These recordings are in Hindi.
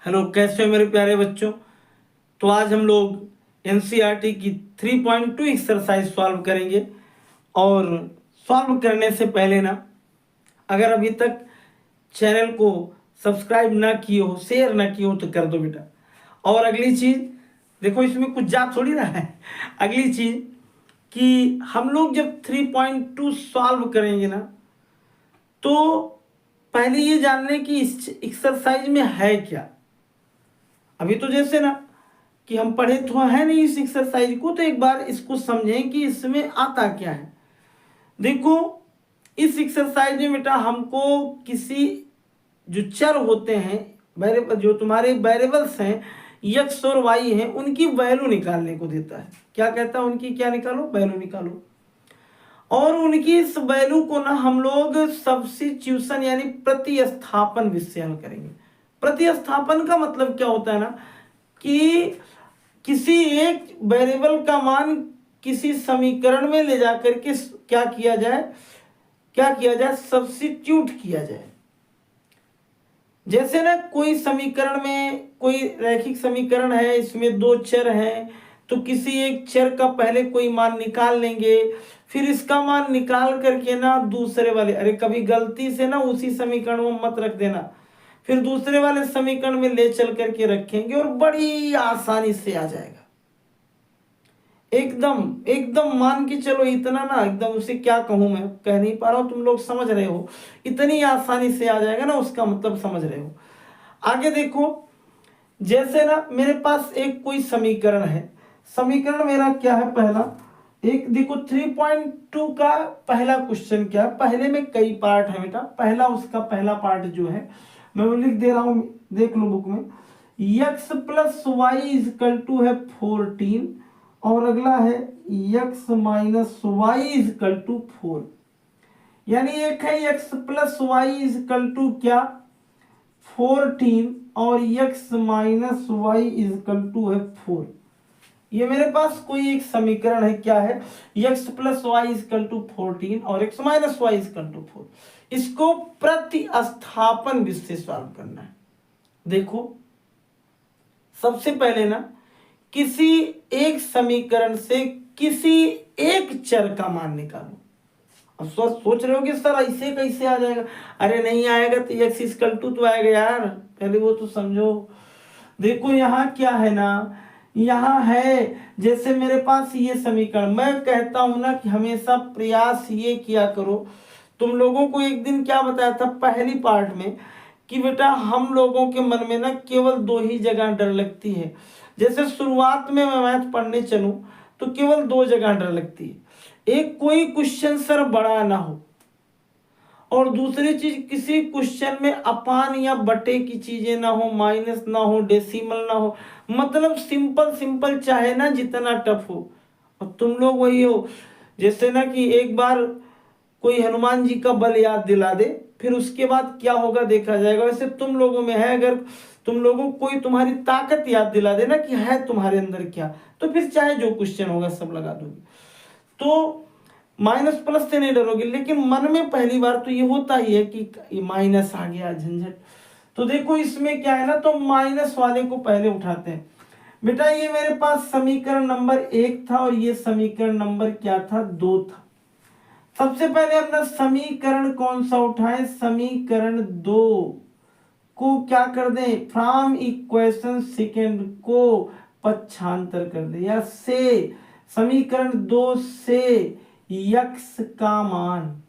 हेलो, कैसे हो मेरे प्यारे बच्चों। तो आज हम लोग एनसीईआरटी की 3.2 एक्सरसाइज सॉल्व करेंगे। और सॉल्व करने से पहले ना, अगर अभी तक चैनल को सब्सक्राइब ना किए हो, शेयर ना किए हो तो कर दो बेटा। और अगली चीज़ देखो, इसमें कुछ जा थोड़ी रहा है। अगली चीज़ कि हम लोग जब 3.2 सॉल्व करेंगे ना, तो पहले ये जानने की इस एक्सरसाइज में है क्या। अभी तो जैसे ना कि हम पढ़े तो है नहीं इस एक्सरसाइज को, तो एक बार इसको समझें कि इसमें आता क्या है। देखो, इस एक्सरसाइज में बेटा हमको किसी जो चर होते हैं, वेरिएबल, जो तुम्हारे वेरिएबल्स हैं एक्स और वाई हैं, उनकी वैल्यू निकालने को देता है। क्या कहता है? उनकी क्या निकालो? वैल्यू निकालो। और उनकी इस वैल्यू को ना हम लोग सब्स्टिट्यूशन यानी प्रतिस्थापन विषय करेंगे। प्रतिस्थापन का मतलब क्या होता है ना, कि किसी एक वेरिएबल का मान किसी समीकरण में ले जाकर के क्या किया जाए, सब्स्टिट्यूट किया जाए। जैसे ना कोई समीकरण में, कोई रैखिक समीकरण है, इसमें दो चर हैं, तो किसी एक चर का पहले कोई मान निकाल लेंगे, फिर इसका मान निकाल करके ना दूसरे वाले, अरे कभी गलती से ना उसी समीकरण में मत रख देना, फिर दूसरे वाले समीकरण में ले चल करके रखेंगे और बड़ी आसानी से आ जाएगा। एकदम एकदम मान के चलो, इतना ना एकदम, उसे क्या कहूं, मैं कह नहीं पा रहा हूं, तुम लोग समझ रहे हो, इतनी आसानी से आ जाएगा ना, उसका मतलब समझ रहे हो। आगे देखो, जैसे ना मेरे पास एक कोई समीकरण है। समीकरण मेरा क्या है? पहला एक देखो, 3.2 का पहला क्वेश्चन क्या है। पहले में कई पार्ट है बेटा। पहला, उसका पहला पार्ट जो है मैं वो लिख दे रहा हूं, देख लो बुक में। x plus y equal to है 14, और अगला है x minus y equal to 4। यानी एक है x plus y equal to क्या, 14, और x minus y equal to है 4। ये मेरे पास कोई एक समीकरण है। क्या है? x plus y equal to 14 और x minus y equal to 4। इसको प्रतिस्थापन विधि से सॉल्व करना है। देखो, सबसे पहले ना किसी एक समीकरण से किसी एक चर का मान निकालो। अब सोच रहे हो कि सर ऐसे कैसे आ जाएगा? अरे नहीं आएगा तो एक्स इक्वल टू तो आएगा यार, पहले वो तो समझो। देखो यहाँ क्या है ना, यहाँ है जैसे मेरे पास ये समीकरण, मैं कहता हूं ना कि हमेशा प्रयास ये किया करो। तुम लोगों को एक दिन क्या बताया था पहली पार्ट में, कि बेटा हम लोगों के मन में ना केवल दो ही जगह डर लगती है। जैसे शुरुआत में मैं मैथ पढ़ने चलूं तो केवल दो जगह डर लगती है। एक, कोई क्वेश्चन सर बड़ा ना हो, और दूसरी चीज किसी क्वेश्चन में अपान या बटे की चीजें ना हो, माइनस ना हो, डेसिमल ना हो, मतलब सिंपल सिंपल, चाहे ना जितना टफ हो। और तुम लोग वही हो, जैसे ना कि एक बार कोई हनुमान जी का बल याद दिला दे, फिर उसके बाद क्या होगा देखा जाएगा। वैसे तुम लोगों में है, अगर तुम लोगों को कोई तुम्हारी ताकत याद दिला दे ना कि है तुम्हारे अंदर क्या, तो फिर चाहे जो क्वेश्चन होगा सब लगा दोगे। तो माइनस प्लस से नहीं डरोगे, लेकिन मन में पहली बार तो ये होता ही है कि ये माइनस आ गया, झंझट। तो देखो इसमें क्या है ना, तो माइनस वाले को पहले उठाते हैं। बेटा ये मेरे पास समीकरण नंबर 1 था और ये समीकरण नंबर क्या था? 2 था। सबसे पहले अपना समीकरण कौन सा उठाएं? समीकरण 2 को क्या कर दें? फ्रॉम इक्वेशन सेकेंड को पक्षांतर कर दें, या से समीकरण 2 से यक्स का मान,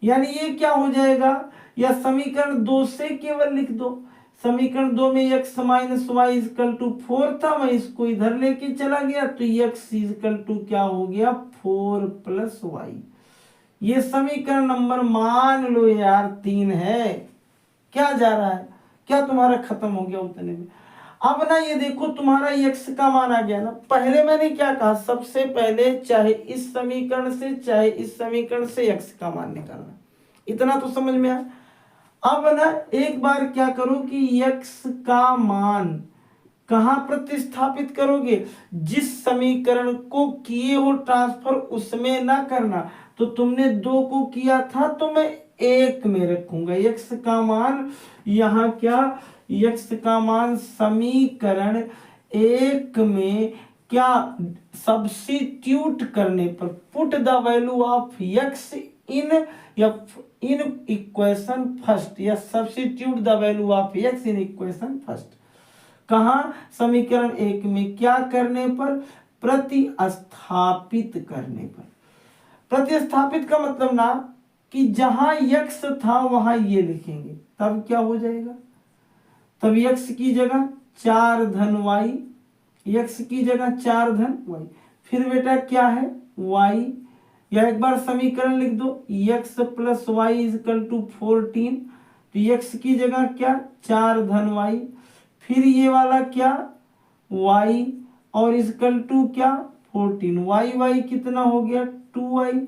यानी ये क्या हो जाएगा, या समीकरण 2 से केवल लिख दो। समीकरण 2 में x minus y equal to 4 था, मैं इसको इधर लेके चला गया तो x इजकल टू क्या हो गया? 4 प्लस वाई। ये समीकरण नंबर मान लो यार 3 है। क्या जा रहा है? क्या तुम्हारा खत्म हो गया उतने में? अब ना ये देखो, तुम्हारा x का मान आ गया ना। पहले मैंने क्या कहा? सबसे पहले चाहे इस समीकरण से चाहे इस समीकरण से x का मान निकालना। इतना तो समझ में आया। अब ना एक बार क्या करो कि x का मान कहां प्रतिस्थापित करोगे? जिस समीकरण को किए हो ट्रांसफर उसमें ना करना। तो तुमने 2 को किया था तो मैं एक में रखूंगा। x का मान यहाँ क्या, x का मान समीकरण एक में क्या सब्स्टिट्यूट करने पर, put the value of x in in equation first, या substitute the value of x in equation first. कहा, समीकरण एक में क्या करने पर, प्रतिस्थापित करने पर। प्रतिस्थापित का मतलब ना कि जहां x था वहां ये लिखेंगे, तब क्या हो जाएगा, तब x की जगह 4 धन y, x की जगह 4 धन y, फिर बेटा क्या है y, या एक बार समीकरण लिख दो, x plus y equal to 14, तो x की जगह क्या 4 धन y, फिर ये वाला क्या y और इजकल टू क्या 14, y कितना हो गया 2y,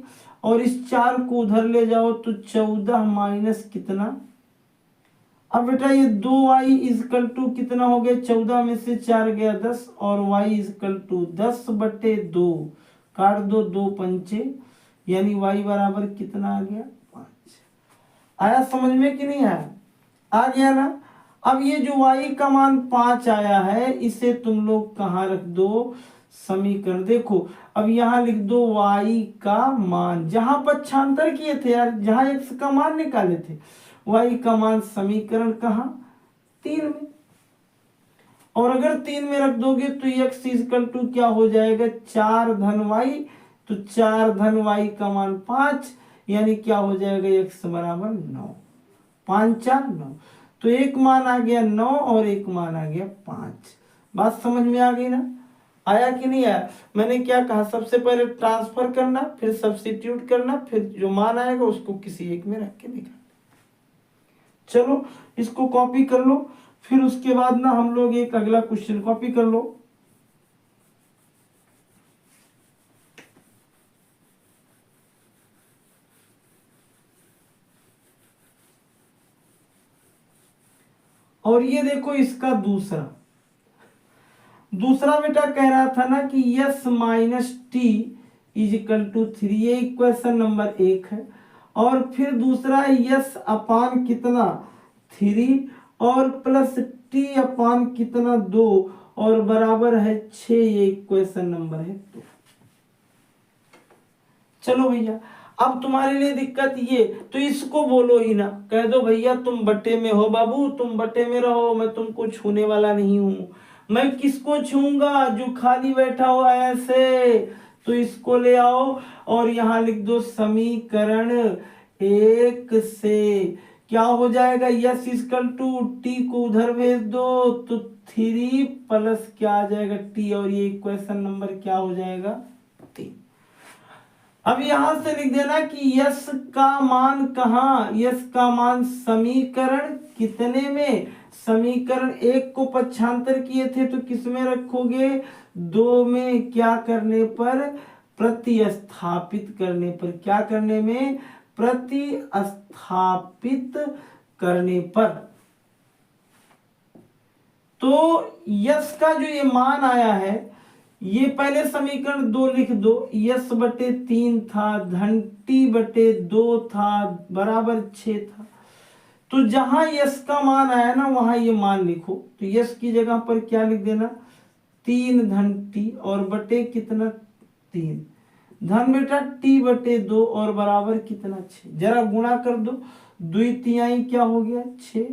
और इस 4 को उधर ले जाओ तो 14 माइनस कितना, अब बेटा ये 2y इजकल टू कितना हो गया, 14 में से 4 गया 10, और y इजकल टू 10/2, काट दो 2 पंचे, यानी y बराबर कितना आ गया 5। आया समझ में कि नहीं आया, आ गया ना। अब ये जो y का मान 5 आया है, इसे तुम लोग कहाँ रख दो, समीकरण। देखो अब यहाँ लिख दो y का मान, जहां पक्षांतर किए थे यार, जहां x का मान निकाले थे, y का मान समीकरण कहाँ 3 में, और अगर 3 में रख दोगे तो x इजकल टू क्या हो जाएगा 4 धन y, तो 4 धन y का मान 5, यानी क्या हो जाएगा x बराबर 9, 5 4 9, तो एक मान आ गया 9 और एक मान आ गया 5। बात समझ में आ गई ना, आया कि नहीं आया। मैंने क्या कहा, सबसे पहले ट्रांसफर करना, फिर सब्स्टिट्यूट करना, फिर जो मान आएगा उसको किसी एक में रख के निकालना। चलो इसको कॉपी कर लो, फिर उसके बाद ना हम लोग एक अगला क्वेश्चन, कॉपी कर लो। और ये देखो इसका दूसरा बेटा कह रहा था ना कि s minus t equal to 3, ये इक्वेशन नंबर 1 है, और फिर दूसरा s अपान कितना 3 और प्लस t अपान कितना 2 और बराबर है 6, ये इक्वेशन नंबर है 2। चलो भैया अब तुम्हारे लिए दिक्कत ये, तो इसको बोलो ही ना, कह दो भैया तुम बट्टे में हो बाबू, तुम बट्टे में रहो, मैं तुमको छूने वाला नहीं हूं। मैं किसको छूंगा, जो खाली बैठा हो ऐसे, तो इसको ले आओ और यहां लिख दो समीकरण 1 से क्या हो जाएगा, यस इक्वल टू टी को उधर भेज दो तो 3 प्लस क्या आ जाएगा टी, और ये इक्वेशन नंबर क्या हो जाएगा 3। अब यहां से लिख देना कि यस का मान कहाँ, यस का मान समीकरण कितने में, समीकरण 1 को पक्षांतर किए थे तो किस में रखोगे 2 में, क्या करने पर प्रतिस्थापित करने पर, क्या करने में प्रतिस्थापित करने पर। तो यस का जो ये मान आया है, ये पहले समीकरण 2 लिख दो, यस बटे 3 था धन टी बटे 2 था बराबर 6 था, तो जहां यस का मान आया ना वहां ये मान लिखो, तो यस की जगह पर क्या लिख देना 3 धन टी और बटे कितना 3, धन बेटा टी बटे 2 और बराबर कितना 6, जरा गुणा कर दो, 2 तिहाई क्या हो गया 6,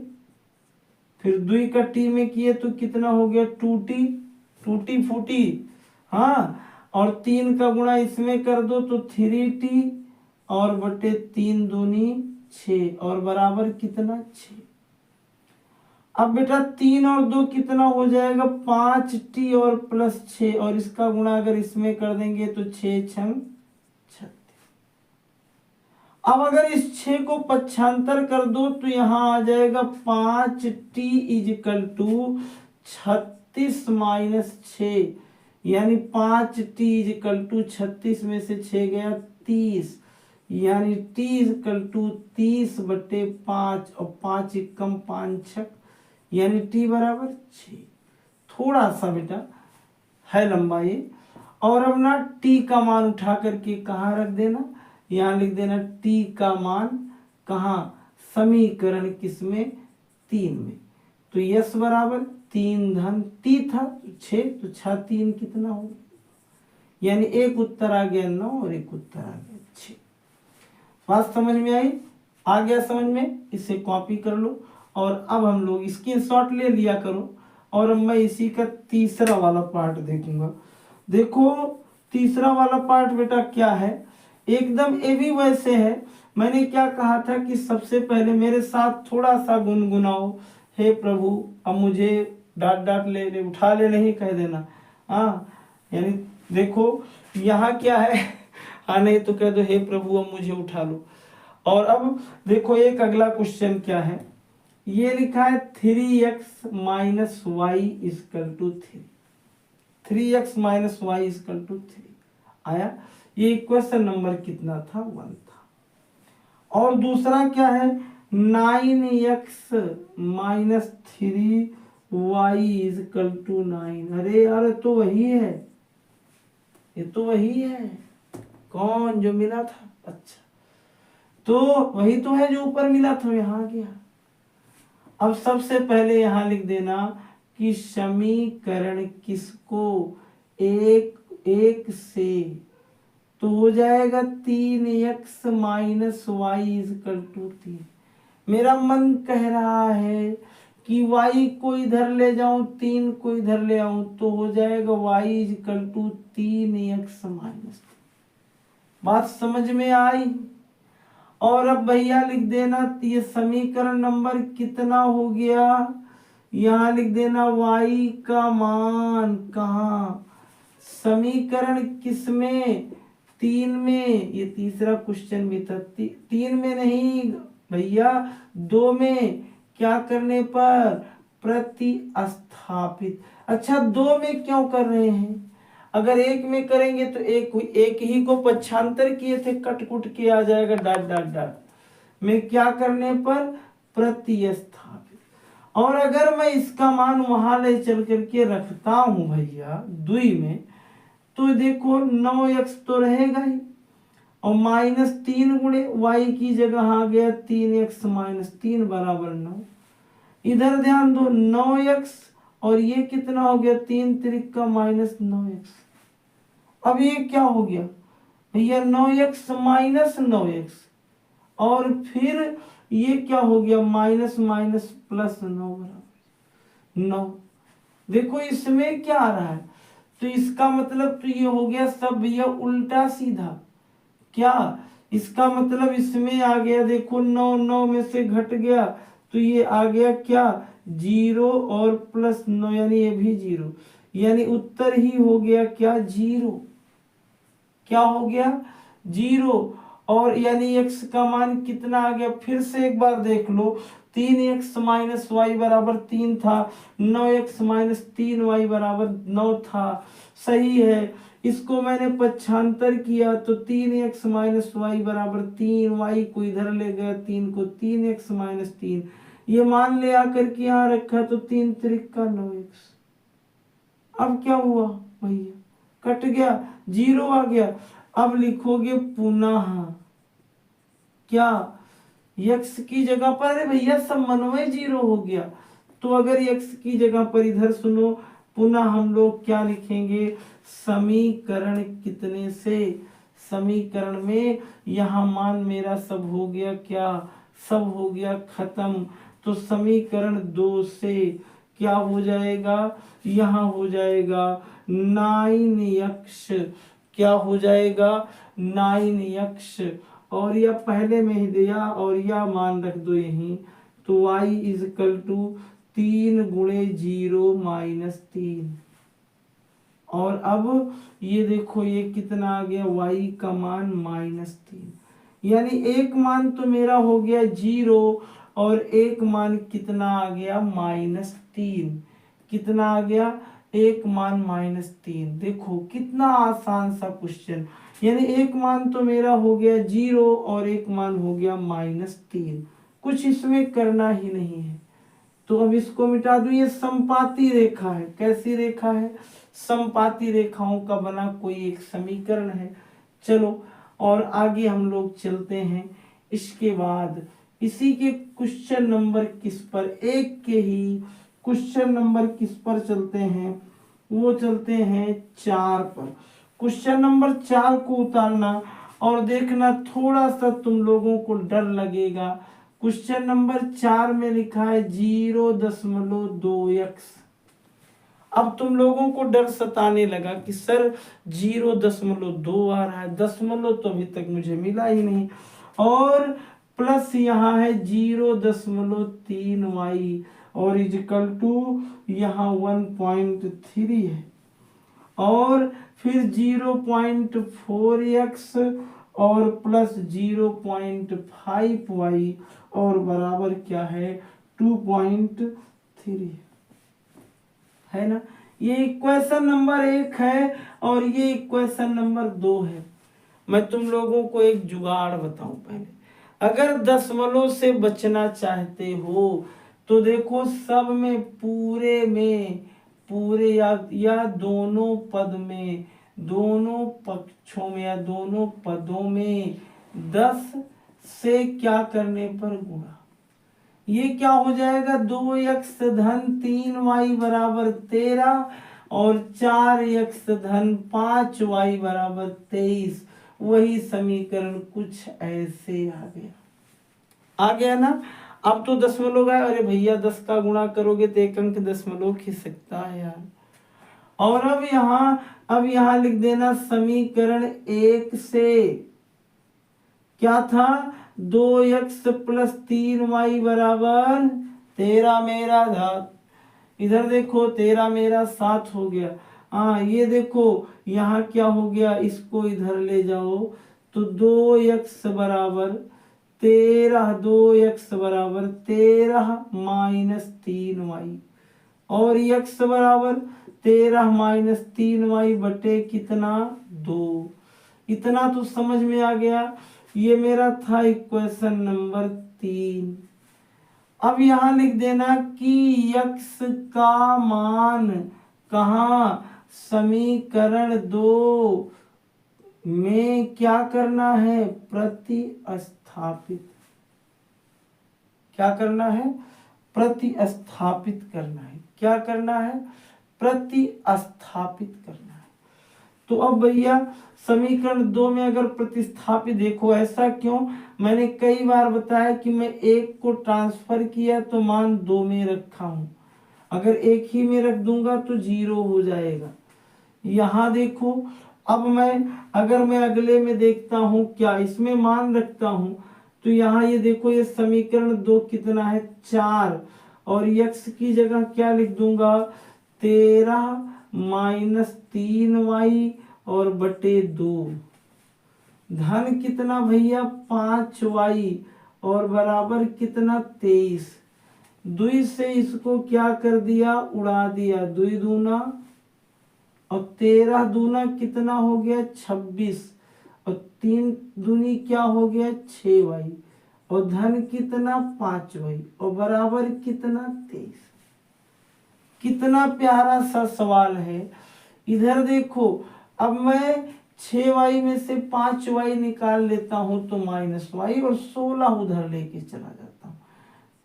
फिर 2 का टी में किए तो कितना हो गया 2t, टूटी फूटी, हाँ, और 3 का गुणा इसमें कर दो तो 3t और बटे 3 दूनी 6 और बराबर कितना 6। अब बेटा 3 और 2 कितना हो जाएगा 5t और प्लस 6, और इसका गुणा अगर इसमें कर देंगे तो 6 छंग 36। अब अगर इस 6 को पक्षांतर कर दो तो यहां आ जाएगा 5t इजिकल टू 36 माइनस 6, यानी 5t इजिकल टू 36 में से 6 गया 30, यानी t इजिकल टू 30 बटे 5 और 5 एकम 5 छक, यानी t बराबर 6। थोड़ा सा बेटा है लंबा ये, और अब ना t का मान उठा करके कहाँ रख देना, यहाँ लिख देना t का मान कहाँ, समीकरण किसमें, 3 में। तो यस बराबर 3 धन ती था 6, तो 6 3 कितना हो गया, यानी एक उत्तर आ गया 9 और एक उत्तर आ गया 6। बात समझ में आई, आ गया समझ में, इसे कॉपी कर लो और अब हम लोग स्क्रीनशॉट ले लिया करो। और अब मैं इसी का तीसरा वाला पार्ट देखूंगा। देखो तीसरा वाला पार्ट बेटा क्या है, एकदम ये भी वैसे है। मैंने क्या कहा था कि सबसे पहले मेरे साथ थोड़ा सा गुनगुनाओ, हे प्रभु अब मुझे डांट डांट ले उठा ले नहीं कह देना। हाँ यानी देखो यहाँ क्या है हाँ नहीं तो कह दो हे प्रभु अब मुझे उठा लो। और अब देखो एक अगला क्वेश्चन क्या है, ये लिखा है 3x minus y equal to 3x minus y equal to 3 आया। ये क्वेश्चन नंबर कितना था, 1 था। और दूसरा क्या है, 9x minus 3y is equal to 9। अरे यार तो वही है, ये तो वही है, कौन जो मिला था, अच्छा तो वही तो है जो ऊपर मिला था, यहाँ गया। अब सबसे पहले यहाँ लिख देना कि समीकरण किसको, एक से, तो हो जाएगा 3x minus y equal to 3। मेरा मन कह रहा है कि y को इधर ले जाऊं 3 को इधर ले आऊं, तो हो जाएगा y is equal to 3x minus. बात समझ में आई। और अब भैया लिख देना ये समीकरण नंबर कितना हो गया, यहाँ लिख देना y का मान कहाँ, समीकरण किसमें, 3 में। ये तीसरा क्वेश्चन भी था, 3 में नहीं भैया 2 में, क्या करने पर, प्रतिस्थापित। अच्छा 2 में क्यों कर रहे हैं, अगर 1 में करेंगे तो एक ही को पक्षांतर किए थे, कट कुट के आ जाएगा डाट डाट डाट में, क्या करने पर, प्रतिस्थापित। और अगर मैं इसका मान वहां ले चल करके रखता हूं भैया 2 में, तो देखो 9x तो रहेगा ही, और माइनस 3 गुणे y की जगह आ गया 3x माइनस 3 बराबर 9। इधर ध्यान दो 9x और ये कितना हो गया, 3 त्रिक का माइनस 9x। अब ये क्या हो गया भैया, 9x माइनस 9x, और फिर ये क्या हो गया, माइनस माइनस प्लस 9 बराबर 9। देखो इसमें क्या आ रहा है, तो इसका मतलब तो ये हो गया सब भैया उल्टा सीधा। क्या, इसका मतलब इसमें आ गया, देखो 9 9 में से घट गया, तो ये आ गया क्या, 0 और प्लस 9 यानी ये भी 0, यानी उत्तर ही हो गया क्या, 0। क्या हो गया, 0। और यानी x का मान कितना आ गया, फिर से एक बार देख लो, 3x माइनस वाई बराबर 3 था, 9x माइनस 3y बराबर 9 था, सही है। इसको मैंने पक्षांतर किया तो 3x माइनस वाई बराबर 3, y को इधर ले गया 3 को, 3x माइनस 3 ये मान ले आकर के यहाँ रखा, तो 3 त्रिक का 9x। अब क्या हुआ भैया, कट गया, 0 आ गया। अब लिखोगे पुनः क्या, x की जगह पर, अरे भैया समन्वय 0 हो गया, तो अगर x की जगह पर इधर सुनो, पुनः हम लोग क्या लिखेंगे, समीकरण कितने से, समीकरण में यहाँ मान मेरा सब हो गया क्या, सब हो गया खत्म। तो समीकरण 2 से क्या हो जाएगा, यहाँ हो जाएगा 9x, क्या हो जाएगा 9x, और यह पहले में ही दिया और यह मान रख दो यहीं, तो y इजकल टू 3 गुणे 0 माइनस 3। और अब ये देखो ये कितना आ गया, y का मान माइनस 3, यानी एक मान तो मेरा हो गया 0 और एक मान कितना आ गया, माइनस 3। कितना आ गया, एक मान माइनस 3। देखो कितना आसान सा क्वेश्चन, यानी एक मान तो मेरा हो गया 0 और एक मान हो गया माइनस 3, कुछ इसमें करना ही नहीं है। तो अब इसको मिटा दूं, ये समपाती रेखा है, कैसी रेखा है, समपाती रेखाओं का बना कोई एक समीकरण है। चलो और आगे हम लोग चलते हैं, इसके बाद इसी के क्वेश्चन नंबर किस पर, एक के ही क्वेश्चन नंबर किस पर चलते हैं, वो चलते हैं 4 पर। क्वेश्चन नंबर 4 को उतारना और देखना, थोड़ा सा तुम लोगों को डर लगेगा। क्वेश्चन नंबर 4 में लिखा है 0.2x। अब तुम लोगों को डर सताने लगा कि सर 0.2 आ रहा है, दशमलव तो अभी तक मुझे मिला ही नहीं, और प्लस यहाँ है 0.3y और इजकल टू यहाँ 1.3 है, और फिर 0.4x और प्लस 0.5y और बराबर क्या है 2.3 है ना। ये इक्वेशन नंबर 1 है और ये इक्वेशन नंबर 2 है। मैं तुम लोगों को एक जुगाड़ बताऊं पहले, अगर दशमलव से बचना चाहते हो तो देखो सब में पूरे या दोनों पद में, दोनों पक्षों में या दोनों पदों में 10 से क्या करने पर गुणा, ये क्या हो जाएगा 2x धन 3y बराबर 13 और 4x धन 5y बराबर 23। वही समीकरण कुछ ऐसे आ गया ना। अब तो दशमलव गए, अरे भैया 10 का गुणा करोगे तो एक अंक दशमलव खिंच सकता है यार। और अब यहाँ लिख देना समीकरण 1 से क्या था 2x प्लस 3y बराबर 13 मेरा था, इधर देखो 13 मेरा 7 हो गया। हाँ ये देखो यहाँ क्या हो गया, इसको इधर ले जाओ तो 2x बराबर 13 माइनस 3y और x बराबर 13 माइनस 3y बटे कितना 2। इतना तो समझ में आ गया। ये मेरा था इक्वेशन नंबर 3। अब यहाँ लिख देना कि x का मान कहाँ, समीकरण 2 में क्या करना है, प्रतिस्थापित। क्या करना है, प्रतिस्थापित करना है। क्या करना है, प्रतिस्थापित करना है। तो अब भैया समीकरण 2 में अगर प्रतिस्थापित, देखो ऐसा क्यों, मैंने कई बार बताया कि मैं 1 को ट्रांसफर किया तो मान 2 में रखा हूं, अगर 1 ही में रख दूंगा तो 0 हो जाएगा। यहाँ देखो अब अगर मैं अगले में देखता हूं क्या, इसमें मान रखता हूं तो यहाँ ये देखो ये समीकरण 2 कितना है 4 और x की जगह क्या लिख दूंगा 13 माइनस 3y और बटे 2 धन कितना भैया 5y और बराबर कितना 23। 2 से इसको क्या कर दिया, उड़ा दिया, 2 दूना और 13 दूना कितना हो गया 26 और 3 दूनी क्या हो गया 6y और धन कितना 5y और बराबर कितना 23। कितना प्यारा सा सवाल है। इधर देखो अब मैं 6y में से 5y निकाल लेता हूं तो माइनस वाई और 16 उधर लेके चला जाता हूं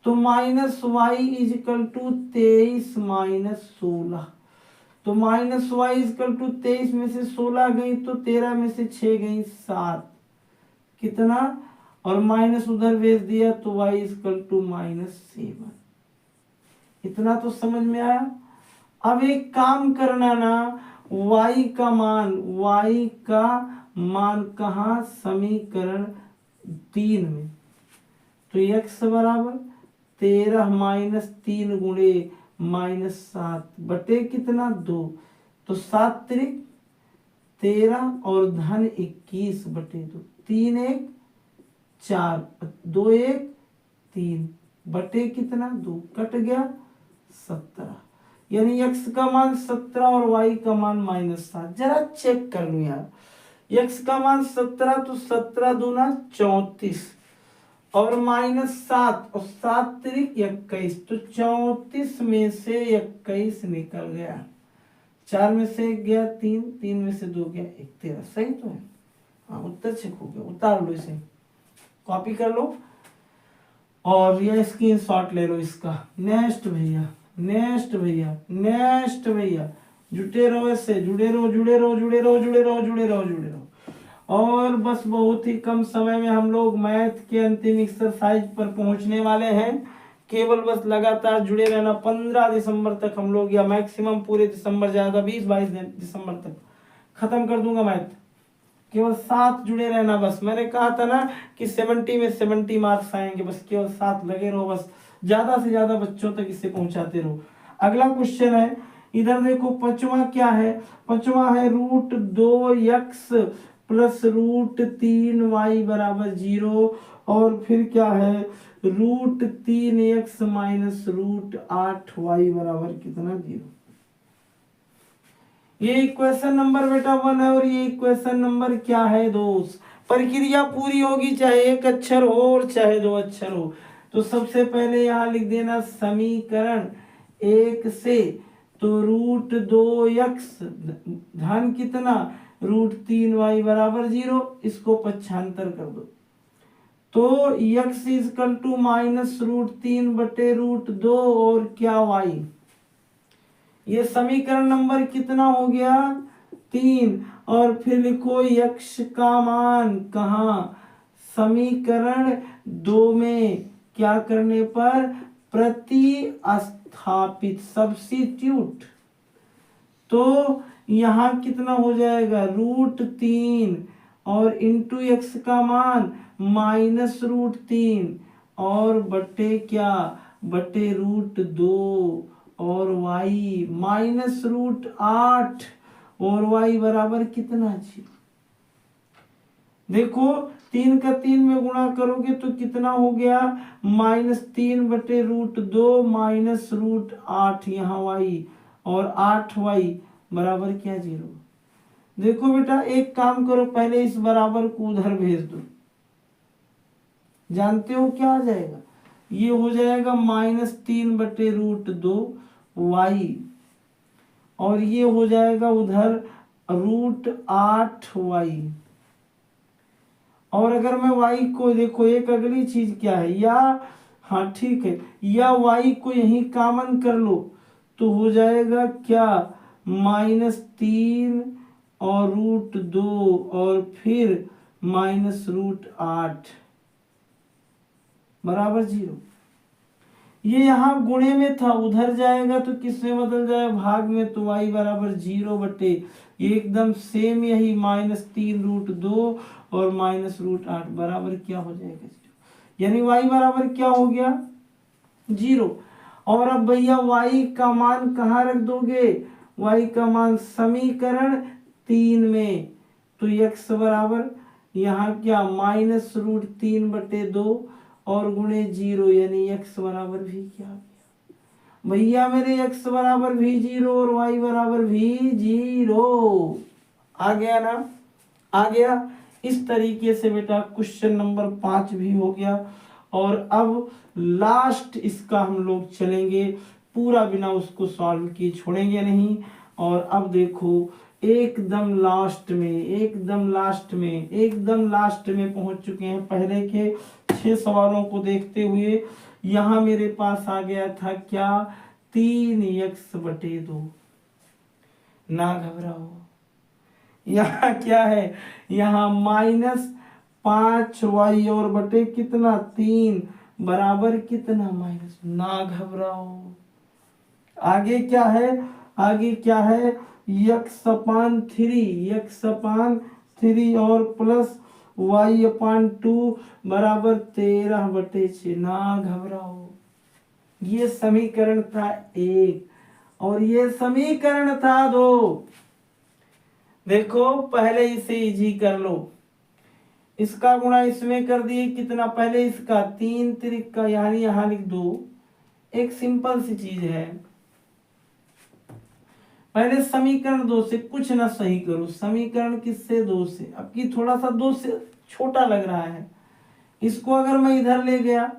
तो minus y equal to 23 minus 16। तो माइनस वाई इजकल टू 23 में से 16 गई तो 13 में से 6 गई 7 कितना, और माइनस उधर भेज दिया तो y इजकल टू -7। इतना तो समझ में आया। अब एक काम करना ना, y का मान कहाँ, समीकरण 3 में, तो x बराबर 13 माइनस 3 गुणे -7 बटे कितना 2 तो 7 त्रिक 13 और धन 21 बटे 2, 3 1 4 2 1 3 बटे कितना 2 कट गया 17, यानी x का मान 17 और y का मान -7। जरा चेक कर लूं यार, x का मान 17 तो 17 दूना 34 और -7 और 7 त्रिक 21 तो 34 में से 21 निकल गया, 4 में से 1 गया 3, 3 में से 2 गया 1, 13। सही तो है। हाँ उत्तर चेक हो गया, उतार लो इसे। कॉपी कर लो और ये स्क्रीनशॉट ले लो इसका। नेक्स्ट भैया, नेक्स्ट भैया, नेक्स्ट भैया, जुटे रहो, ऐसे जुड़े रहो, जुड़े रहो, जुड़े रहो, जुड़े रहो, जुड़े रहो, जुड़े रहो। और बस बहुत ही कम समय में हम लोग मैथ के अंतिम एक्सरसाइज पर पहुंचने वाले हैं। केवल बस लगातार जुड़े रहना। 15 दिसंबर तक हम लोग, या मैक्सिमम पूरे दिसंबर, ज़्यादा 20-22 दिसंबर तक खत्म कर दूंगा मैथ। केवल 7 जुड़े रहना बस। मैंने कहा था ना कि 70 में 70 मार्क्स आएंगे, बस केवल 7 लगे रहो, बस ज़्यादा से ज़्यादा बच्चों तक इसे पहुंचाते रहो। अगला क्वेश्चन है, इधर देखो पांचवा क्या है, पांचवा है √2x प्लस √3y बराबर 0, और फिर क्या है √3x माइनस √8y बराबर कितना 0। ये इक्वेशन नंबर बेटा 1 है और ये इक्वेशन नंबर क्या है 2। प्रक्रिया पूरी होगी चाहे एक अक्षर हो और चाहे 2 अक्षर हो। तो सबसे पहले यहाँ लिख देना समीकरण 1 से, तो √2x धन कितना √3y बराबर 0, इसको पक्षांतर कर दो। तो x इजकल टू माइनस √3/√2 और क्या y। ये समीकरण नंबर कितना हो गया 3। और फिर लिखो x का मान कहाँ, समीकरण 2 में क्या करने पर, प्रतिस्थापित, सब्स्टिट्यूट। तो यहाँ कितना हो जाएगा √3 और इंटू x का मान माइनस √3 और बटे क्या, बटे √2 और y माइनस √8 और y बराबर कितना 0। देखो 3 का 3 में गुणा करोगे तो कितना हो गया -3/√2 माइनस √8 यहाँ y और 8y बराबर क्या 0। देखो बेटा एक काम करो, पहले इस बराबर को उधर भेज दो। जानते हो क्या आ जाएगा, ये हो जाएगा -3/√2 y और ये हो जाएगा उधर √8y। और अगर मैं y को देखो, एक अगली चीज क्या है, या हाँ ठीक है, या y को यही कॉमन कर लो तो हो जाएगा क्या -3 और √2 और फिर माइनस √8 बराबर 0। ये यहाँ गुणे में था, उधर जाएगा तो किस में बदल जाए, भाग में, तो y बराबर 0 बटे ये एकदम सेम यही -3√2 और माइनस √8 बराबर क्या हो जाएगा 0। यानी y बराबर क्या हो गया 0। और अब भैया y का मान कहाँ रख दोगे, y का मान समीकरण 3 में। तो x बराबर यहाँ क्या -√3/2 और गुणे 0, यानी x बराबर भी क्या गया भैया मेरे, x बराबर भी 0 और y बराबर भी 0। आ गया ना, आ गया। इस तरीके से बेटा क्वेश्चन नंबर 5 भी हो गया। और अब लास्ट इसका हम लोग चलेंगे, पूरा बिना उसको सॉल्व किए छोड़ेंगे नहीं। और अब देखो एकदम लास्ट में, एकदम लास्ट में, एकदम लास्ट में पहुंच चुके हैं। पहले के 6 सवालों को देखते हुए यहाँ मेरे पास आ गया था क्या 3x/2। ना घबराओ, यहाँ क्या है, यहाँ -5y और बटे कितना 3 बराबर कितना माइनस। ना घबराओ, आगे क्या है, आगे क्या है x/3 और प्लस y/2 बराबर 13/6। ना घबराओ, ये समीकरण था 1 और ये समीकरण था 2। देखो पहले इसे इजी कर लो, इसका गुणा इसमें कर दिए कितना, पहले इसका 3 त्रिक का यानी यहाँ लिख दो। एक सिंपल सी चीज है, पहले समीकरण 2 से कुछ ना सही करो, समीकरण किससे 2 से, अब की थोड़ा सा 2 से छोटा लग रहा है। इसको अगर मैं इधर ले गया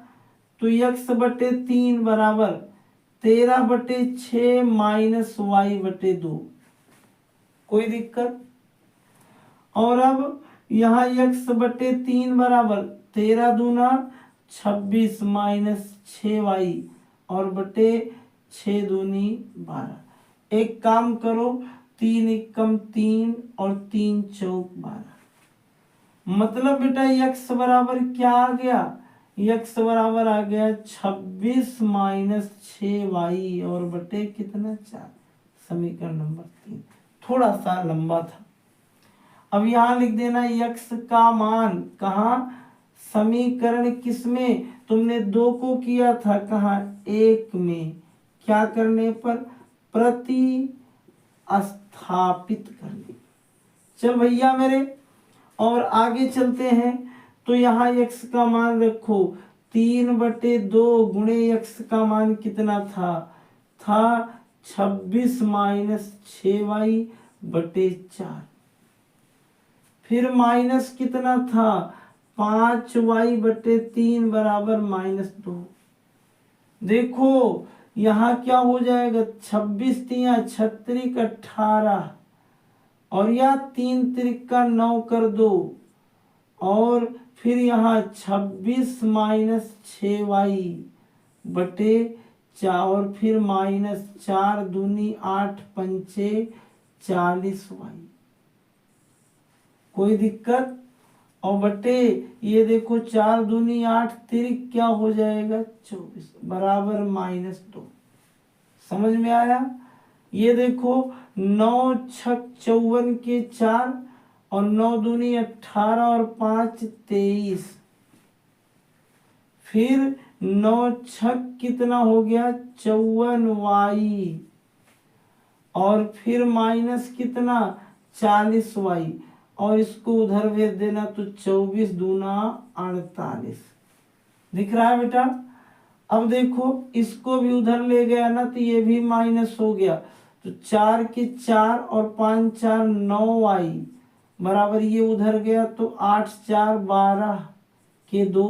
तो x/3 बराबर 13/6 माइनस y/2। कोई दिक्कत। और अब यहाँ x/3 बराबर 13 दूना 26 माइनस 6y और बटे 6 दूनी 12। एक काम करो, 3 एकम 3 और 3 चौक 12। मतलब बेटा x बराबर क्या आ गया, x बराबर आ गया 26 माइनस 6y और बटे कितना 4। समीकरण नंबर 3 थोड़ा सा लंबा था। अब यहाँ लिख देना x का मान कहाँ, समीकरण किसमें, तुमने 2 को किया था कहाँ 1 में, क्या करने पर, प्रति स्थापित करने। चल भैया मेरे, और आगे चलते हैं। तो यहाँ x का मान रखो 3/2 गुणे x का मान कितना था 26 माइनस 6y बटे 4। फिर माइनस कितना था 5y बटे 3 बराबर -2। देखो यहाँ क्या हो जाएगा, 26 तिया 36 18 और या 3 त्रिका 9 कर दो, और फिर यहाँ 26 माइनस 6y बटे 4 और फिर -4 दूनी 8 पंचे 40y। कोई दिक्कत, और बटे ये देखो 4 दूनी 8 तिरिक क्या हो जाएगा 24 बराबर -2। समझ में आया। ये देखो 9 छक 54 के 4 और 9 दूनी 18 और 5 23। फिर 9 छक कितना हो गया 54y और फिर माइनस कितना 40y और इसको उधर भेज देना तो 24 दूना 48। दिख रहा है बेटा। अब देखो इसको भी उधर ले गया ना तो ये भी माइनस हो गया, तो 4 के 4 और 5 4 9y बराबर ये उधर गया तो 8 4 12 के 2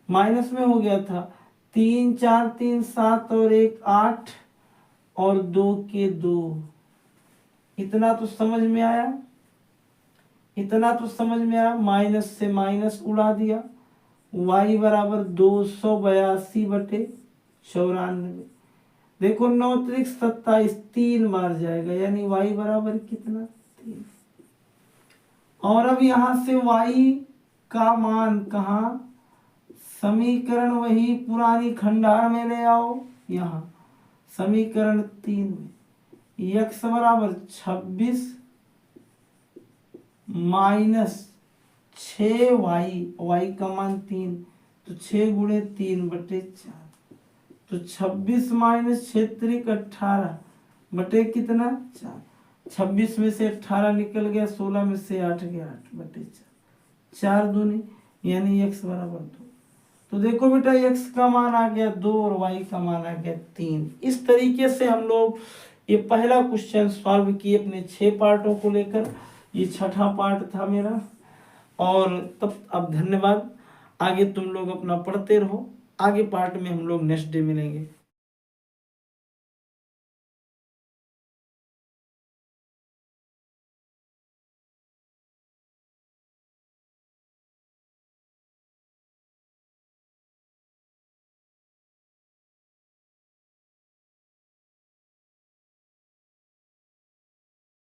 माइनस में हो गया था, 3 4 3 7 और 1 8 और 2 के 2। इतना तो समझ में आया, इतना तो समझ में आया। माइनस से माइनस उड़ा दिया, y बराबर 282 बटे 94। देखो 9 त्रिक 27 3 बार जाएगा, यानी y बराबर कितना 3। और अब यहाँ से y का मान कहाँ, समीकरण वही पुरानी खंडार में ले आओ। यहाँ समीकरण 3 में x बराबर 26 माइनस 6y, y का मान 3 तो 6 गुणे 3 बटे 4, तो 26 माइनस 6 त्रिक 18 बटे कितना 4। 26 में से 18 निकल गया, 16 में से 8 गया 8 बटे 4, 4 दूनी यानी x बराबर 2। तो देखो बेटा x का मान आ गया 2 और y का मान आ गया 3। इस तरीके से हम लोग ये पहला क्वेश्चन सॉल्व किए अपने 6 पार्टों को लेकर। ये छठा पार्ट था मेरा। और तब अब धन्यवाद, आगे तुम लोग अपना पढ़ते रहो, आगे पार्ट में हम लोग नेक्स्ट डे मिलेंगे।